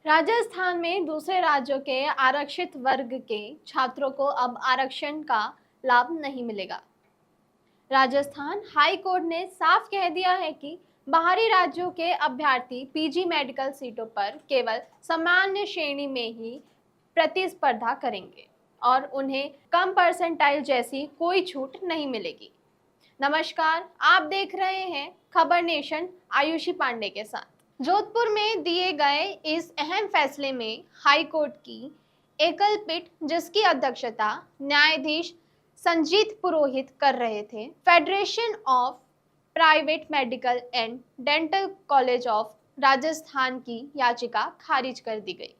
राजस्थान में दूसरे राज्यों के आरक्षित वर्ग के छात्रों को अब आरक्षण का लाभ नहीं मिलेगा। राजस्थान हाई कोर्ट ने साफ कह दिया है कि बाहरी राज्यों के अभ्यर्थी पीजी मेडिकल सीटों पर केवल सामान्य श्रेणी में ही प्रतिस्पर्धा करेंगे और उन्हें कम परसेंटाइल जैसी कोई छूट नहीं मिलेगी। नमस्कार, आप देख रहे हैं खबर नेशन आयुषी पांडे के साथ। जोधपुर में दिए गए इस अहम फैसले में हाई कोर्ट की एकल पीठ, जिसकी अध्यक्षता न्यायाधीश संजीत पुरोहित कर रहे थे, federation of private medical and dental college of Rajasthan की याचिका खारिज कर दी गई।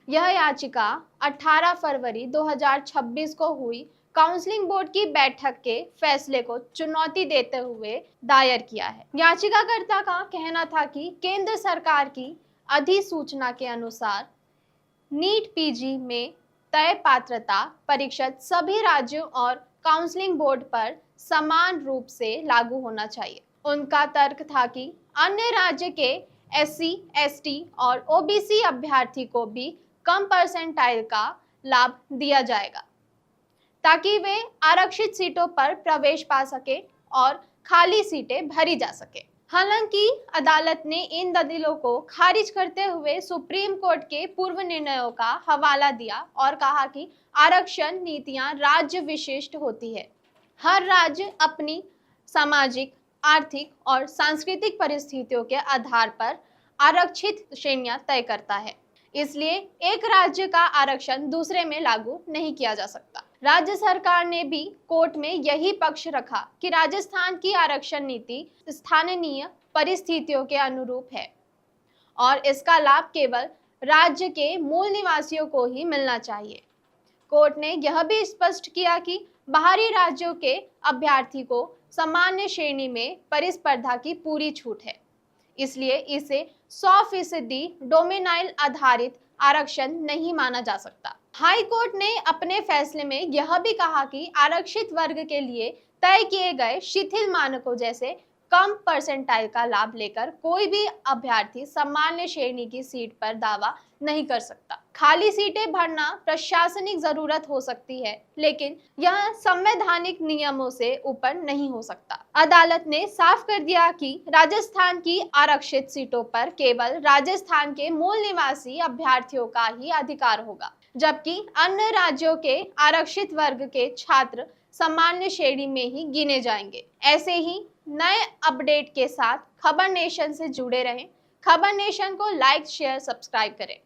यह याचिका 18 फरवरी 2026 को हुई काउंसलिंग बोर्ड की बैठक के फैसले को चुनौती देते हुए दायर किया है। याचिकाकर्ता का कहना था कि केंद्र सरकार की अधिसूचना के अनुसार नीट पीजी में तय पात्रता परीक्षा सभी राज्यों और काउंसलिंग बोर्ड पर समान रूप से लागू होना चाहिए। उनका तर्क था कि अन्य राज्य के एससी, एसटी और ओबीसी अभ्यर्थी को भी कम परसेंटाइल का लाभ दिया जाएगा ताकि वे आरक्षित सीटों पर प्रवेश पा सके और खाली सीटें भरी जा सके। हालांकि अदालत ने इन दलीलों को खारिज करते हुए सुप्रीम कोर्ट के पूर्व निर्णयों का हवाला दिया और कहा कि आरक्षण नीतियां राज्य विशिष्ट होती है। हर राज्य अपनी सामाजिक, आर्थिक और सांस्कृतिक परिस्थितियों के आधार पर आरक्षित श्रेणियां तय करता है, इसलिए एक राज्य का आरक्षण दूसरे में लागू नहीं किया जा सकता। राज्य सरकार ने भी कोर्ट में यही पक्ष रखा कि राजस्थान की आरक्षण नीति स्थानीय परिस्थितियों के अनुरूप है और इसका लाभ केवल राज्य के मूल निवासियों को ही मिलना चाहिए। कोर्ट ने यह भी स्पष्ट किया कि बाहरी राज्यों के अभ्यर्थी को सामान्य श्रेणी में परिस्पर्धा की पूरी छूट है, इसलिए इसे 100% डोमिनाइल आधारित आरक्षण नहीं माना जा सकता। हाई कोर्ट ने अपने फैसले में यह भी कहा कि आरक्षित वर्ग के लिए तय किए गए शिथिल मानकों जैसे कम परसेंटाइल का लाभ लेकर कोई भी अभ्यर्थी सामान्य श्रेणी की सीट पर दावा नहीं कर सकता। खाली सीटें भरना प्रशासनिक जरूरत हो सकती है, लेकिन यह संवैधानिक नियमों से ऊपर नहीं हो सकता। अदालत ने साफ कर दिया कि राजस्थान की आरक्षित सीटों पर केवल राजस्थान के मूल निवासी अभ्यर्थियों का ही अधिकार होगा, जबकि अन्य राज्यों के आरक्षित वर्ग के छात्र सामान्य श्रेणी में ही गिने जाएंगे। ऐसे ही नए अपडेट के साथ खबर नेशन से जुड़े रहें। खबर नेशन को लाइक, शेयर, सब्सक्राइब करें।